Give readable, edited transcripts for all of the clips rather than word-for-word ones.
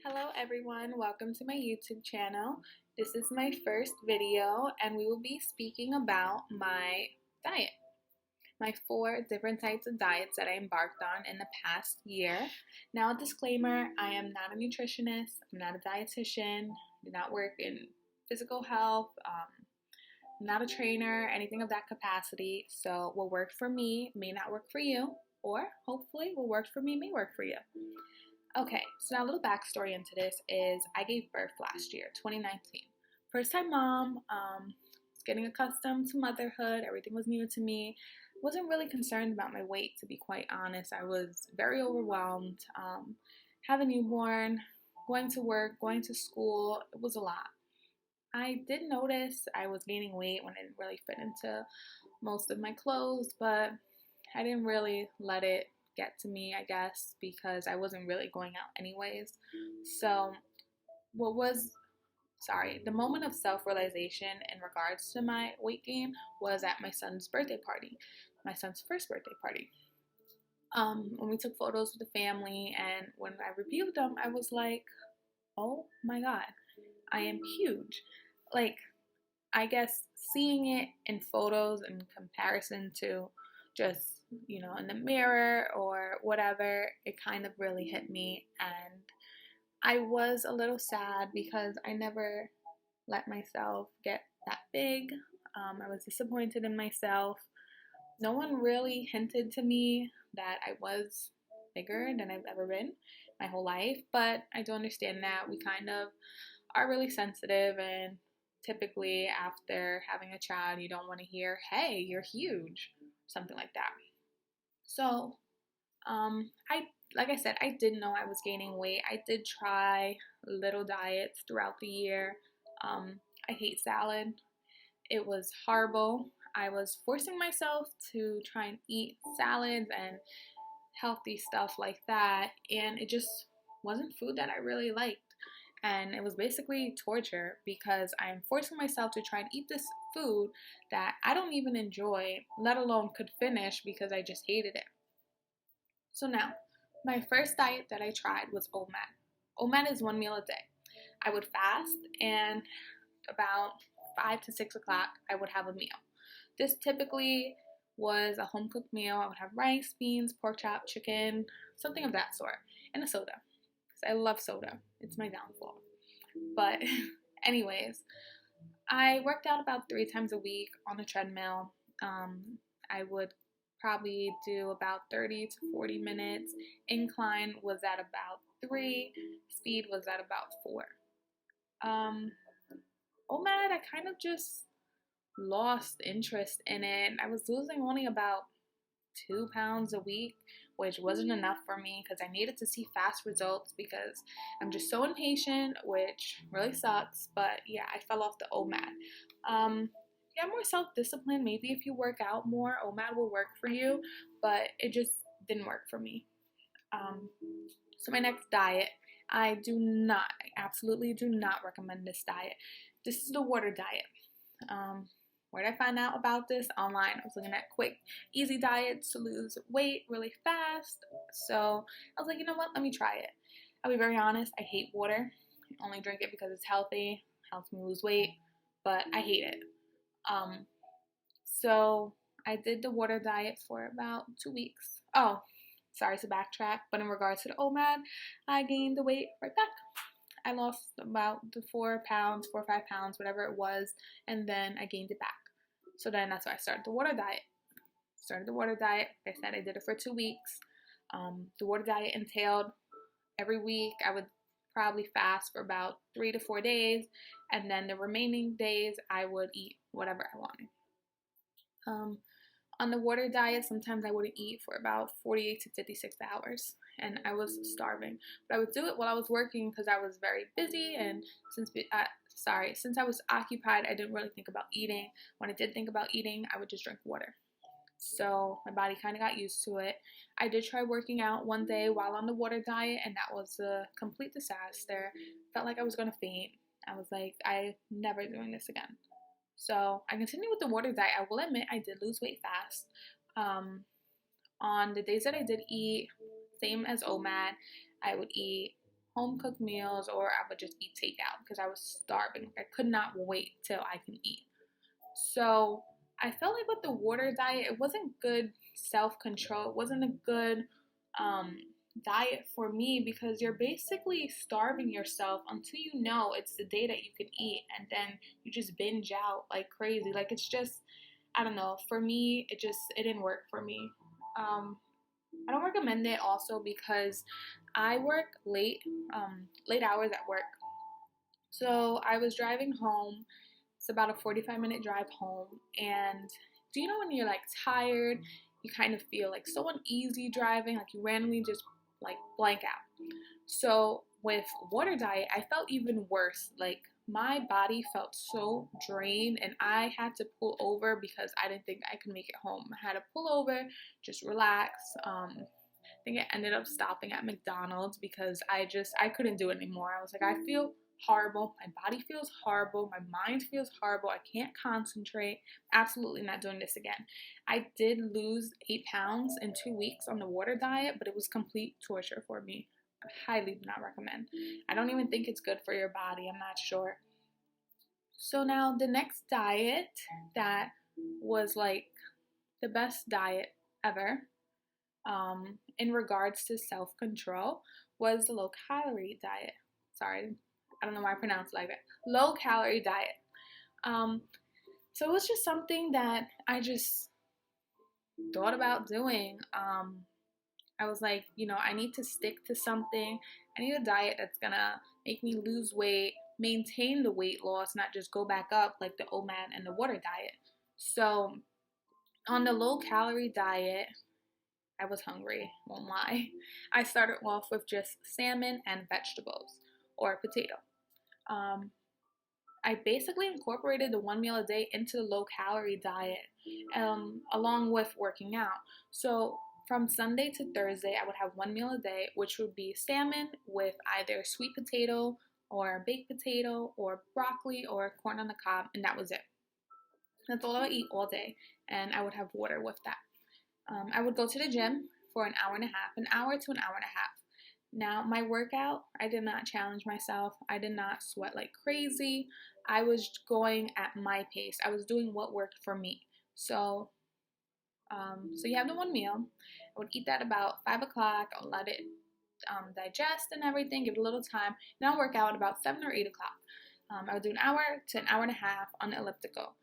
Hello everyone, welcome to my YouTube channel. This is my first video and we will be speaking about my diet. My 4 different types of diets that I embarked on in the past year. Now a disclaimer, I am not a nutritionist, I'm not a dietitian, I do not work in physical health, I'm not a trainer, anything of that capacity. So what worked for me may not work for you, or hopefully what worked for me may work for you. Okay, so now a little backstory into this is I gave birth last year, 2019. First time mom, was getting accustomed to motherhood, everything was new to me. Wasn't really concerned about my weight, to be quite honest. I was very overwhelmed. Have a newborn, going to work, going to school, it was a lot. I did notice I was gaining weight when I didn't really fit into most of my clothes, but I didn't really let it get to me, I guess, because I wasn't really going out anyways. So the moment of self-realization in regards to my weight gain was at my son's birthday party, my son's first birthday party. When we took photos with the family and when I reviewed them, I was like, oh my God, I am huge. Like, I guess seeing it in photos in comparison to just in the mirror or whatever, it kind of really hit me. And I was a little sad because I never let myself get that big. I was disappointed in myself. No one really hinted to me that I was bigger than I've ever been my whole life, but I do understand that we kind of are really sensitive, and typically after having a child, you don't want to hear, hey, you're huge, something like that. So, like I said, I did know I was gaining weight. I did try little diets throughout the year. I hate salad. It was horrible. I was forcing myself to try and eat salads and healthy stuff like that, and it just wasn't food that I really liked. And it was basically torture because I'm forcing myself to try and eat this food that I don't even enjoy, let alone could finish, because I just hated it. So now, my first diet that I tried was Omad. Omad is 1 meal a day. I would fast, and about 5 to 6 o'clock, I would have a meal. This typically was a home cooked meal. I would have rice, beans, pork chop, chicken, something of that sort, and a soda. I love soda. It's my downfall. But anyways, I worked out about 3 times a week on a treadmill. I would probably do about 30 to 40 minutes. Incline was at about 3. Speed was at about 4. Omad, I kind of just lost interest in it. I was losing only about 2 pounds a week, which wasn't enough for me because I needed to see fast results because I'm just so impatient, which really sucks. But yeah, I fell off the Omad. Yeah, more self-discipline. Maybe if you work out more, Omad will work for you, but it just didn't work for me. So my next diet, I absolutely do not recommend this diet. This is the water diet. Where did I find out about this? Online. I was looking at quick, easy diets to lose weight really fast. So I was like, you know what? Let me try it. I'll be very honest. I hate water. I only drink it because it's healthy. Helps me lose weight. But I hate it. So I did the water diet for about 2 weeks. Oh, sorry to backtrack. But in regards to the Omad, I gained the weight right back. I lost about the 4 pounds, 4 or 5 pounds, whatever it was. And then I gained it back. So then that's why I started the water diet. Like I said, I did it for 2 weeks. The water diet entailed every week I would probably fast for about 3 to 4 days, and then the remaining days I would eat whatever I wanted. On the water diet, sometimes I wouldn't eat for about 48 to 56 hours, and I was starving. But I would do it while I was working because I was very busy, and since I was occupied, I didn't really think about eating. When I did think about eating, I would just drink water. So my body kind of got used to it. I did try working out one day while on the water diet, and that was a complete disaster. Felt like I was going to faint. I was like, I'm never doing this again. So I continued with the water diet. I will admit I did lose weight fast. On the days that I did eat, same as Omad, I would eat home cooked meals, or I would just eat takeout because I was starving. I could not wait till I can eat. So I felt like with the water diet, it wasn't good self control. It wasn't a good um, diet for me because you're basically starving yourself until you know it's the day that you can eat, and then you just binge out like crazy. Like it's just, I don't know. For me, it didn't work for me. Um, I don't recommend it also because I work late hours at work. So I was driving home. It's about a 45-minute drive home. And do you know when you're like tired, you kind of feel like so uneasy driving, like you randomly just like blank out. So with water diet, I felt even worse. Like my body felt so drained, and I had to pull over because I didn't think I could make it home. I had to pull over, just relax. I think I ended up stopping at McDonald's because I couldn't do it anymore. I was like, I feel horrible. My body feels horrible. My mind feels horrible. I can't concentrate. Absolutely not doing this again. I did lose 8 pounds in 2 weeks on the water diet, but it was complete torture for me. I highly do not recommend. I don't even think it's good for your body. I'm not sure. So now the next diet that was like the best diet ever in regards to self-control was the low-calorie diet. Sorry, I don't know why I pronounced it like that. Low-calorie diet. Um, so it was just something that I just thought about doing. I was like, I need to stick to something. I need a diet that's gonna make me lose weight, maintain the weight loss, not just go back up like the Omad and the water diet. So on the low-calorie diet, I was hungry, won't lie. I started off with just salmon and vegetables or potato. Um, I basically incorporated the one meal a day into the low calorie diet along with working out. So from Sunday to Thursday, I would have one meal a day, which would be salmon with either sweet potato or baked potato or broccoli or corn on the cob, and that was it. That's all I would eat all day, and I would have water with that. I would go to the gym for an hour and a half, an hour to an hour and a half. Now, my workout, I did not challenge myself. I did not sweat like crazy. I was going at my pace. I was doing what worked for me. So you have the one meal. I would eat that about 5 o'clock. I'll let it digest and everything, give it a little time. And I'll work out about 7 or 8 o'clock. I would do an hour to an hour and a half on the elliptical.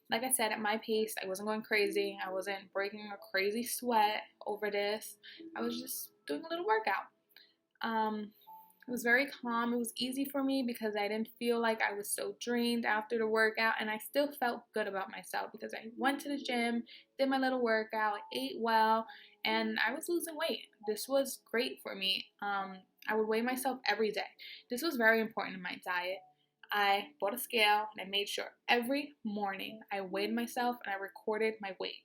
Like I said, at my pace, I wasn't going crazy. I wasn't breaking a crazy sweat over this. I was just doing a little workout. It was very calm. It was easy for me because I didn't feel like I was so drained after the workout, and I still felt good about myself because I went to the gym, did my little workout, ate well, and I was losing weight. This was great for me. I would weigh myself every day. This was very important in my diet. I bought a scale and I made sure every morning I weighed myself and I recorded my weight.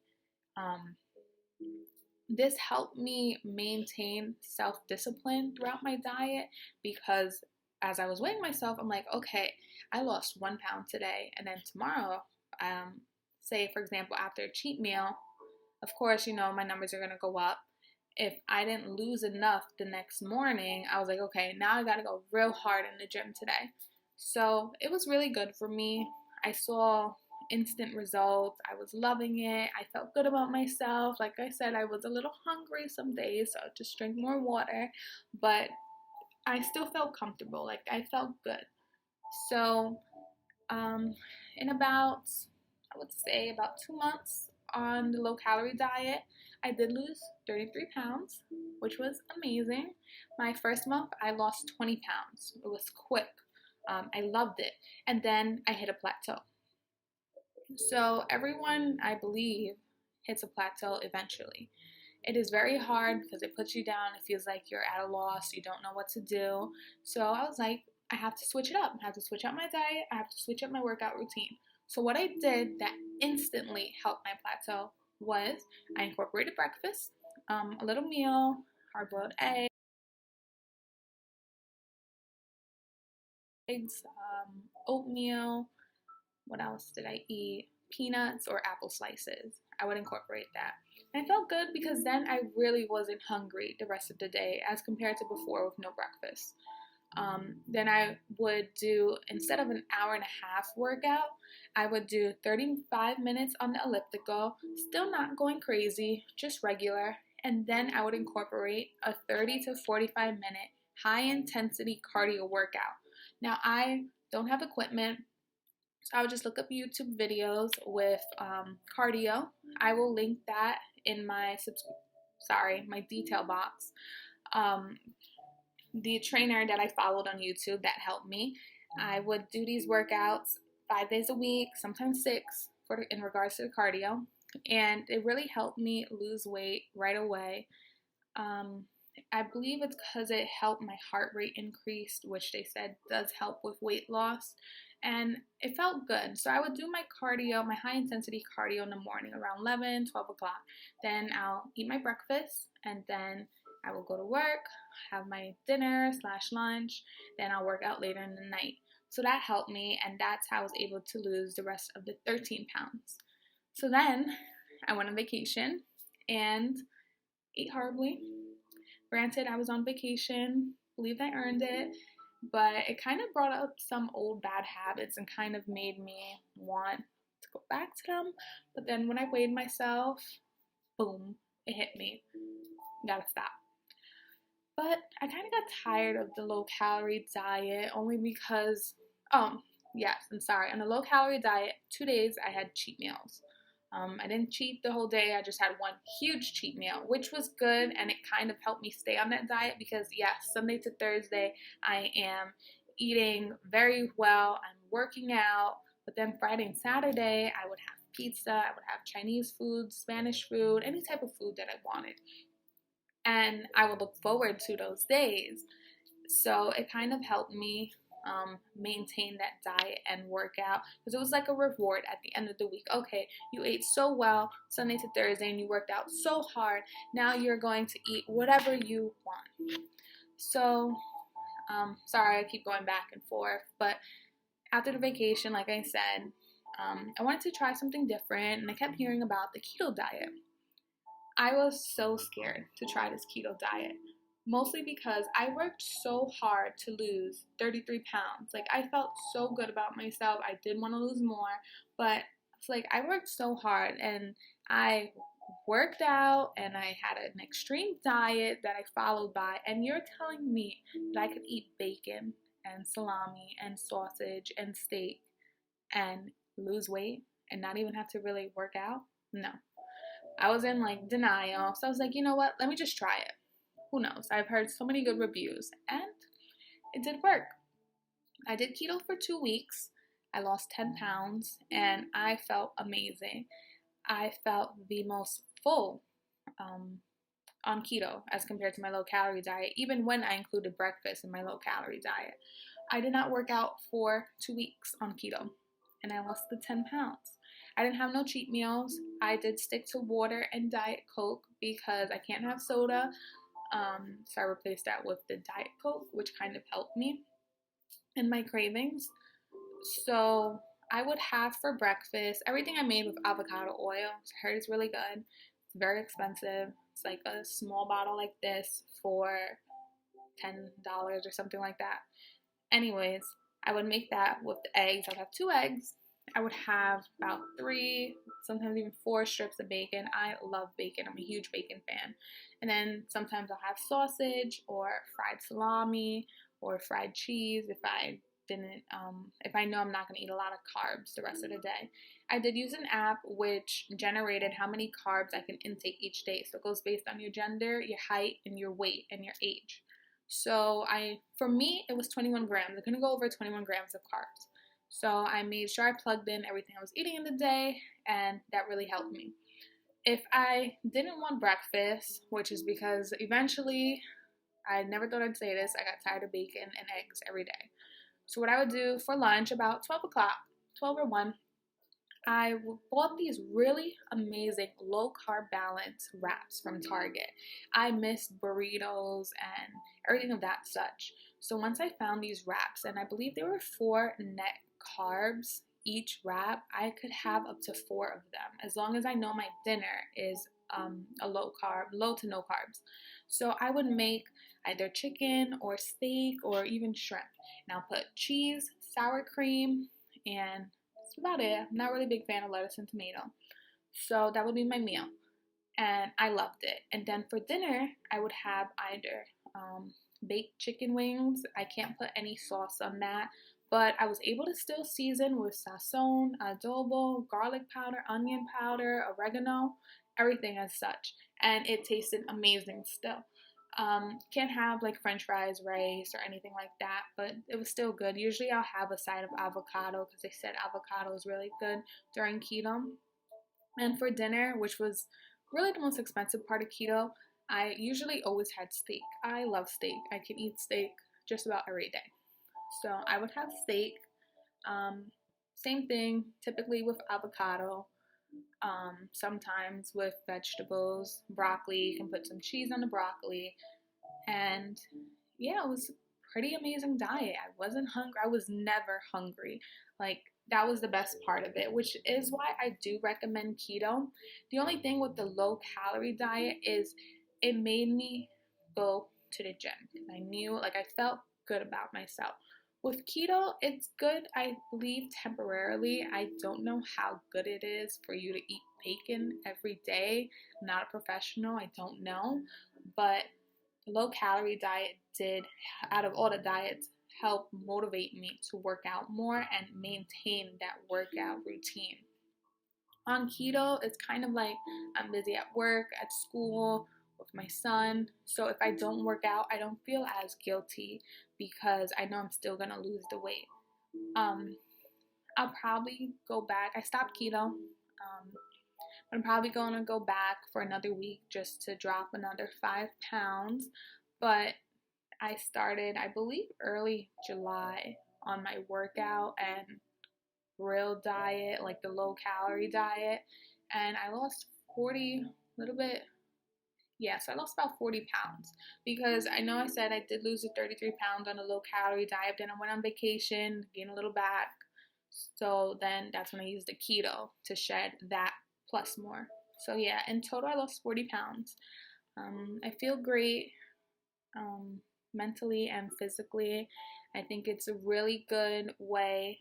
This helped me maintain self-discipline throughout my diet because as I was weighing myself, I'm like, okay, I lost 1 pound today, and then tomorrow, say for example, after a cheat meal, of course, my numbers are gonna go up. If I didn't lose enough the next morning, I was like, okay, now I gotta go real hard in the gym today. So it was really good for me. I saw instant results. I was loving it. I felt good about myself. Like I said, I was a little hungry some days, so I just drink more water, but I still felt comfortable. Like I felt good. So in about, I would say about 2 months on the low calorie diet, I did lose 33 pounds, which was amazing. My first month, I lost 20 pounds. It was quick. I loved it. And then I hit a plateau. So everyone, I believe, hits a plateau eventually. It is very hard because it puts you down. It feels like you're at a loss. You don't know what to do. So I was like, I have to switch it up. I have to switch up my diet. I have to switch up my workout routine. So what I did that instantly helped my plateau was I incorporated breakfast, a little meal, hard-boiled eggs, oatmeal. What else did I eat? Peanuts or apple slices. I would incorporate that. And I felt good because then I really wasn't hungry the rest of the day as compared to before with no breakfast. Then I would do, instead of an hour and a half workout, I would do 35 minutes on the elliptical, still not going crazy, just regular. And then I would incorporate a 30 to 45 minute high intensity cardio workout. Now, I don't have equipment, so I would just look up YouTube videos with cardio. I will link that in my my detail box. The trainer that I followed on YouTube that helped me, I would do these workouts 5 days a week, sometimes 6 in regards to the cardio, and it really helped me lose weight right away. I believe it's because it helped my heart rate increase, which they said does help with weight loss, and it felt good. So I would do my cardio, my high intensity cardio in the morning around 11, 12 o'clock. Then I'll eat my breakfast, and then I will go to work, have my dinner / lunch, then I'll work out later in the night. So that helped me, and that's how I was able to lose the rest of the 13 pounds. So then I went on vacation and ate horribly. Granted, I was on vacation, believed I earned it, but it kind of brought up some old bad habits and kind of made me want to go back to them. But then when I weighed myself, boom, it hit me. Gotta stop. But I kind of got tired of the low-calorie diet only because, on the low-calorie diet, 2 days I had cheat meals. I didn't cheat the whole day. I just had one huge cheat meal, which was good, and it kind of helped me stay on that diet because, yes, Sunday to Thursday, I am eating very well. I'm working out, but then Friday and Saturday, I would have pizza, I would have Chinese food, Spanish food, any type of food that I wanted. And I would look forward to those days. So it kind of helped me maintain that diet and workout because it was like a reward at the end of the week. Okay, you ate so well Sunday to Thursday and you worked out so hard. Now you're going to eat whatever you want. So, sorry, I keep going back and forth. But after the vacation, like I said, I wanted to try something different, and I kept hearing about the keto diet. I was so scared to try this keto diet, mostly because I worked so hard to lose 33 pounds. Like, I felt so good about myself. I did want to lose more, but it's like I worked so hard, and I worked out, and I had an extreme diet that I followed by, and you're telling me that I could eat bacon and salami and sausage and steak and lose weight and not even have to really work out? No. I was in like denial. So I was like, you know what? Let me just try it. Who knows? I've heard so many good reviews, and it did work. I did keto for 2 weeks. I lost 10 pounds, and I felt amazing. I felt the most full on keto as compared to my low-calorie diet, even when I included breakfast in my low-calorie diet. I did not work out for 2 weeks on keto, and I lost the 10 pounds. I didn't have no cheat meals. I did stick to water and Diet Coke because I can't have soda. So I replaced that with the Diet Coke, which kind of helped me in my cravings. So I would have for breakfast everything I made with avocado oil. I heard it's really good. It's very expensive. It's like a small bottle like this for $10 or something like that. Anyways, I would make that with the eggs. I would have 2 eggs. I would have about 3, sometimes even 4 strips of bacon. I love bacon. I'm a huge bacon fan. And then sometimes I'll have sausage or fried salami or fried cheese if I know I'm not going to eat a lot of carbs the rest of the day. I did use an app which generated how many carbs I can intake each day. So it goes based on your gender, your height, and your weight, and your age. So for me, it was 21 grams. I couldn't go over 21 grams of carbs. So I made sure I plugged in everything I was eating in the day, and that really helped me. If I didn't want breakfast, which is because eventually, I never thought I'd say this, I got tired of bacon and eggs every day. So what I would do for lunch, about 12 o'clock, 12 or 1, I bought these really amazing low-carb balance wraps from Target. I missed burritos and everything of that such. So once I found these wraps, and I believe they were 4 net carbs each wrap, I could have up to 4 of them, as long as I know my dinner is a low to no carbs. So I would make either chicken or steak or even shrimp. And I'll put cheese, sour cream, and that's about it. I'm not really a big fan of lettuce and tomato. So that would be my meal. And I loved it. And then for dinner, I would have either baked chicken wings. I can't put any sauce on that, but I was able to still season with sazon, adobo, garlic powder, onion powder, oregano, everything as such. And it tasted amazing still. Can't have like french fries, rice, or anything like that, but it was still good. Usually I'll have a side of avocado because they said avocado is really good during keto. And for dinner, which was really the most expensive part of keto, I usually always had steak. I love steak. I can eat steak just about every day. So I would have steak. Same thing, typically with avocado. Sometimes with vegetables, broccoli. You can put some cheese on the broccoli. And yeah, it was a pretty amazing diet. I wasn't hungry. I was never hungry. Like, that was the best part of it, which is why I do recommend keto. The only thing with the low calorie diet is it made me go to the gym. I knew, like, I felt good about myself. With keto, it's good, I believe, temporarily. I don't know how good it is for you to eat bacon every day. I'm not a professional, I don't know. But the low calorie diet did, out of all the diets, help motivate me to work out more and maintain that workout routine. On keto, it's kind of like I'm busy at work, at school, with my son. So if I don't work out, I don't feel as guilty because I know I'm still gonna lose the weight. Um, I'll probably go back. I stopped keto. I'm probably gonna go back for another week just to drop another 5 pounds. But I started, I believe, early July on my workout and real diet, like the low calorie diet, and I lost 40, a little bit. Yeah, so I lost about 40 pounds because I know I said I did lose the 33 pounds on a low calorie diet. Then I went on vacation, gained a little back. So then that's when I used the keto to shed that plus more. So yeah, in total I lost 40 pounds. I feel great mentally and physically. I think it's a really good way.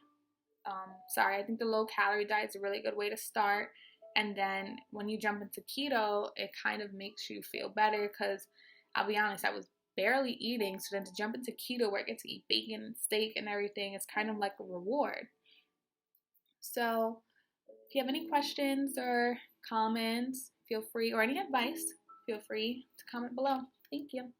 I think the low calorie diet is a really good way to start. And then when you jump into keto, it kind of makes you feel better because I'll be honest, I was barely eating. So then to jump into keto where I get to eat bacon and steak and everything, it's kind of like a reward. So if you have any questions or comments, feel free, or any advice, feel free to comment below. Thank you.